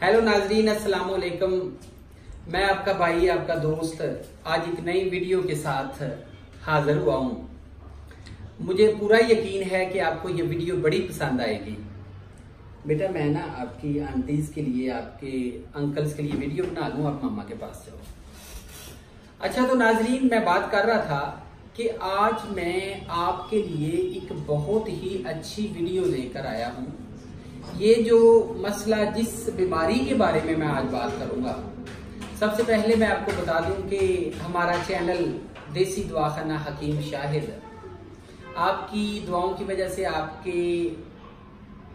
Hello नाजरीन, अस्सलाम वालेकुम। मैं आपका भाई, आपका दोस्त आज एक नई वीडियो के साथ हाजिर हुआ हूँ। मुझे पूरा यकीन है कि आपको ये वीडियो बड़ी पसंद आएगी। बेटा मैं ना आपकी आंटीज के लिए, आपके अंकल्स के लिए वीडियो बना लूँ, आप मामा के पास जाओ। अच्छा तो नाजरीन, मैं बात कर रहा था कि आज मैं आपके लिए एक बहुत ही अच्छी वीडियो लेकर आया हूँ। ये जो मसला, जिस बीमारी के बारे में मैं आज बात करूंगा, सबसे पहले मैं आपको बता दूं कि हमारा चैनल देसी दवाखाना हकीम शाहिद आपकी दुआओं की वजह से, आपके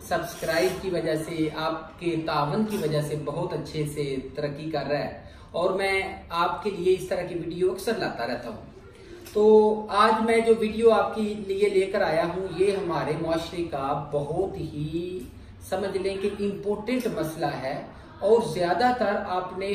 सब्सक्राइब की वजह से, आपके तावन की वजह से बहुत अच्छे से तरक्की कर रहा है और मैं आपके लिए इस तरह की वीडियो अक्सर लाता रहता हूँ। तो आज मैं जो वीडियो आपके लिए लेकर आया हूँ, ये हमारे मुआशरे का बहुत ही, समझ लें कि इम्पोर्टेंट मसला है। और ज्यादातर आपने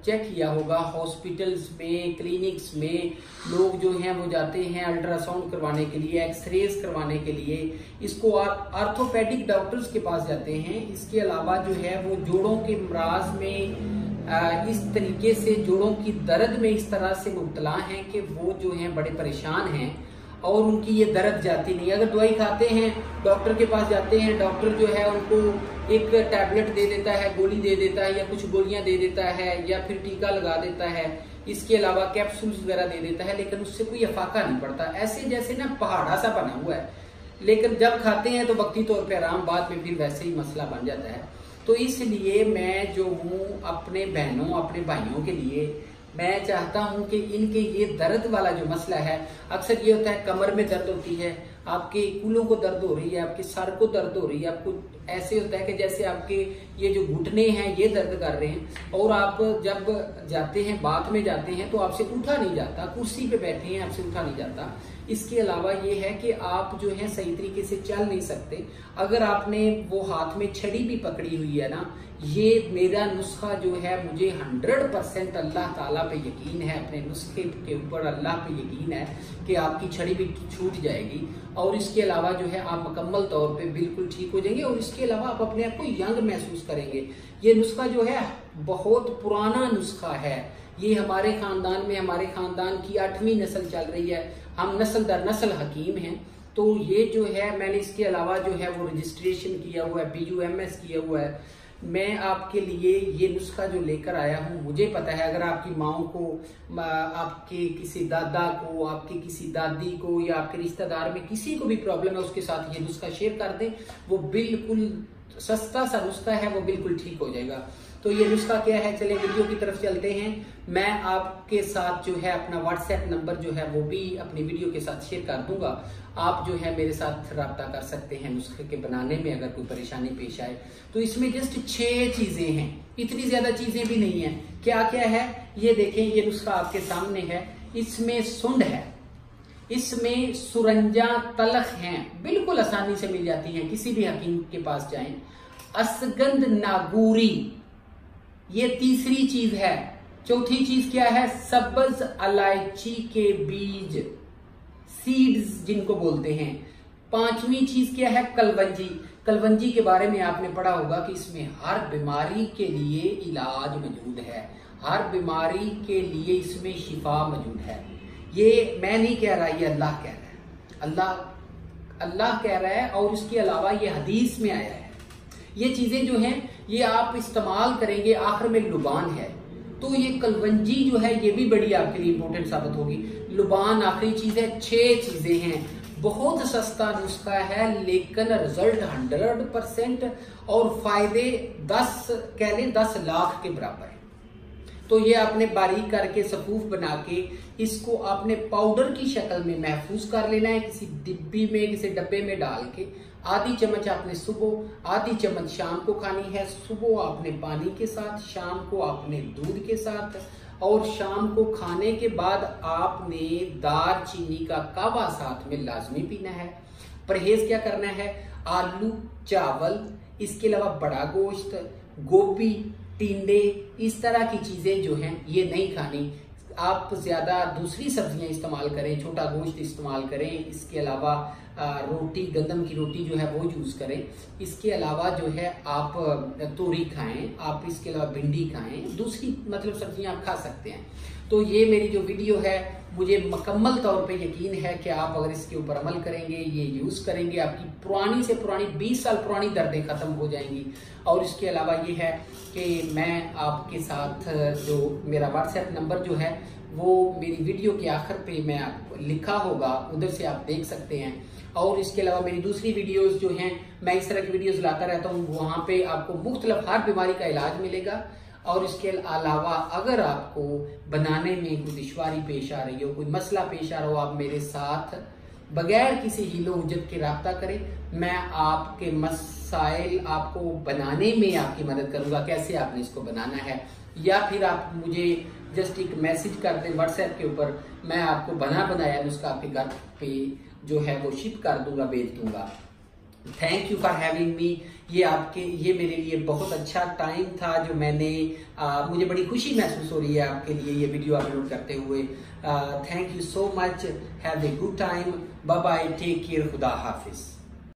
चेक किया होगा, हॉस्पिटल्स में, क्लिनिक्स में लोग जो हैं वो जाते हैं अल्ट्रासाउंड करवाने के लिए, एक्सरेज करवाने के लिए, इसको आर्थोपेडिक डॉक्टर्स के पास जाते हैं। इसके अलावा जो है वो जोड़ों के मराज में इस तरीके से, जोड़ों की दर्द में इस तरह से मुब्तला हैं कि वो जो हैं बड़े परेशान हैं और उनकी ये दर्द जाती नहीं। अगर दवाई खाते हैं, डॉक्टर के पास जाते हैं, डॉक्टर जो है उनको एक टैबलेट दे देता है, गोली दे देता है या कुछ गोलियां दे देता है या फिर टीका लगा देता है, इसके अलावा कैप्सूल्स वगैरह दे देता है, लेकिन उससे कोई अफाका नहीं पड़ता। ऐसे जैसे ना पहाड़ा सा बना हुआ है, लेकिन जब खाते हैं तो वक्ती तौर पर आराम, बाद में फिर वैसे ही मसला बन जाता है। तो इसलिए मैं जो हूँ अपने बहनों, अपने भाइयों के लिए मैं चाहता हूं कि इनके ये दर्द वाला जो मसला है, अक्सर ये होता है कमर में दर्द होती है, आपके कूलों को दर्द हो रही है, आपके सर को दर्द हो रही है, आपको ऐसे होता है कि जैसे आपके ये जो घुटने हैं ये दर्द कर रहे हैं, और आप जब जाते हैं, बाथ में जाते हैं तो आपसे उठा नहीं जाता, कुर्सी पे बैठे हैं आपसे उठा नहीं जाता। इसके अलावा ये है कि आप जो है सही तरीके से चल नहीं सकते। अगर आपने वो हाथ में छड़ी भी पकड़ी हुई है ना, ये मेरा नुस्खा जो है, मुझे 100% अल्लाह ताला पे यकीन है, अपने नुस्खे के ऊपर अल्लाह पे यकीन है कि आपकी छड़ी भी छूट जाएगी और इसके अलावा जो है आप मुकम्मल तौर पे बिल्कुल ठीक हो जाएंगे और इसके अलावा आप अपने आप को यंग महसूस करेंगे। ये नुस्खा जो है बहुत पुराना नुस्खा है। ये हमारे खानदान में, हमारे खानदान की 8वीं नस्ल चल रही है, हम नस्ल दर नस्ल हकीम हैं। तो ये जो है, मैंने इसके अलावा जो है वो रजिस्ट्रेशन किया हुआ है, PUMS किया हुआ है। मैं आपके लिए ये नुस्खा जो लेकर आया हूँ, मुझे पता है अगर आपकी माओ को, आपके किसी दादा को, आपके किसी दादी को या आपके रिश्तेदार में किसी को भी प्रॉब्लम है, उसके साथ ये नुस्खा शेयर कर दें। वो बिल्कुल सस्ता सा नुस्खा है, वो बिल्कुल ठीक हो जाएगा। तो ये नुस्खा क्या है, चले वीडियो की तरफ चलते हैं। मैं आपके साथ जो है अपना WhatsApp नंबर जो है वो भी अपनी वीडियो के साथ शेयर कर दूंगा। आप जो है मेरे साथ रब्ता कर सकते हैं नुस्खे के बनाने में, अगर कोई परेशानी पेश आए। तो इसमें जस्ट 6 चीजें हैं, इतनी ज्यादा चीजें भी नहीं है। क्या क्या है ये देखें, ये नुस्खा आपके सामने है। इसमें सुंड है, इसमें सुरंजा तलख हैं, बिल्कुल आसानी से मिल जाती हैं, किसी भी हकीम के पास जाएं। असगंध नागूरी, ये तीसरी चीज है। चौथी चीज क्या है, सब्ज इलायची के बीज, सीड्स जिनको बोलते हैं। 5वीं चीज क्या है, कलवंजी। कलवंजी के बारे में आपने पढ़ा होगा कि इसमें हर बीमारी के लिए इलाज मौजूद है, हर बीमारी के लिए इसमें शिफा मौजूद है। ये मैं नहीं कह रहा, ये अल्लाह कह रहा है, अल्लाह कह रहा है। और इसके अलावा ये हदीस में आया है। ये चीजें जो हैं ये आप इस्तेमाल करेंगे, आखिर में लुबान है, तो ये कलवंजी जो है ये भी बड़ी आपके लिए इंपॉर्टेंट साबित होगी। लुबान आखिरी चीज है। 6 चीजें हैं, बहुत सस्ता नुस्खा है, लेकिन रिजल्ट 100% और फायदे 10 कह लें 10 लाख के बराबर है। तो ये आपने बारीक करके सफूफ बना के इसको आपने पाउडर की शक्ल में महफूज कर लेना है, किसी डिब्बी में, किसी डब्बे में डाल के। आधी चम्मच आपने सुबह, आधी चम्मच शाम को खानी है। सुबह आपने पानी के साथ, शाम को आपने दूध के साथ, और शाम को खाने के बाद आपने दालचीनी का कावा साथ में लाजमी पीना है। परहेज क्या करना है, आलू, चावल, इसके अलावा बड़ा गोश्त, गोभी, टिंडे, इस तरह की चीजें जो हैं ये नहीं खानी। आप ज्यादा दूसरी सब्जियां इस्तेमाल करें, छोटा गोश्त इस्तेमाल करें, इसके अलावा रोटी, गंदम की रोटी जो है वो यूज करें। इसके अलावा जो है आप तोरी खाएं, आप इसके अलावा भिंडी खाएं, दूसरी मतलब सब्जियां आप खा सकते हैं। तो ये मेरी जो वीडियो है, मुझे मुकम्मल तौर पे यकीन है कि आप अगर इसके ऊपर अमल करेंगे, ये यूज करेंगे, आपकी पुरानी से पुरानी 20 साल पुरानी दर्दें खत्म हो जाएंगी। और इसके अलावा ये है कि मैं आपके साथ जो मेरा व्हाट्सएप नंबर जो है वो मेरी वीडियो के आखिर पे मैं आपको लिखा होगा, उधर से आप देख सकते हैं। और इसके अलावा मेरी दूसरी वीडियोस जो हैं, मैं इस तरह की वीडियोस लाता रहता हूँ, वहां पे आपको मुख्तलिफ हर बीमारी का इलाज मिलेगा। और इसके अलावा अगर आपको बनाने में कोई दुश्वारी पेश आ रही हो, कोई मसला पेश आ रहा हो, आप मेरे साथ बगैर किसी हीलो हुज्जत के राब्ता करें। मैं आपके मसाइल आपको बनाने में आपकी मदद करूंगा, कैसे आपने इसको बनाना है। या फिर आप मुझे जस्ट एक मैसेज कर दें व्हाट्सएप के ऊपर, मैं आपको बना बनाया नुस्खा आपके घर पे जो है वो शिप कर दूंगा, भेज दूंगा। Thank you for having me. ये मेरे लिए बहुत अच्छा टाइम था जो मैंने मुझे बड़ी खुशी महसूस हो रही है आपके लिए ये वीडियो अपलोड करते हुए। Thank you so much, have a good time, bye bye, take care, खुदा हाफिज।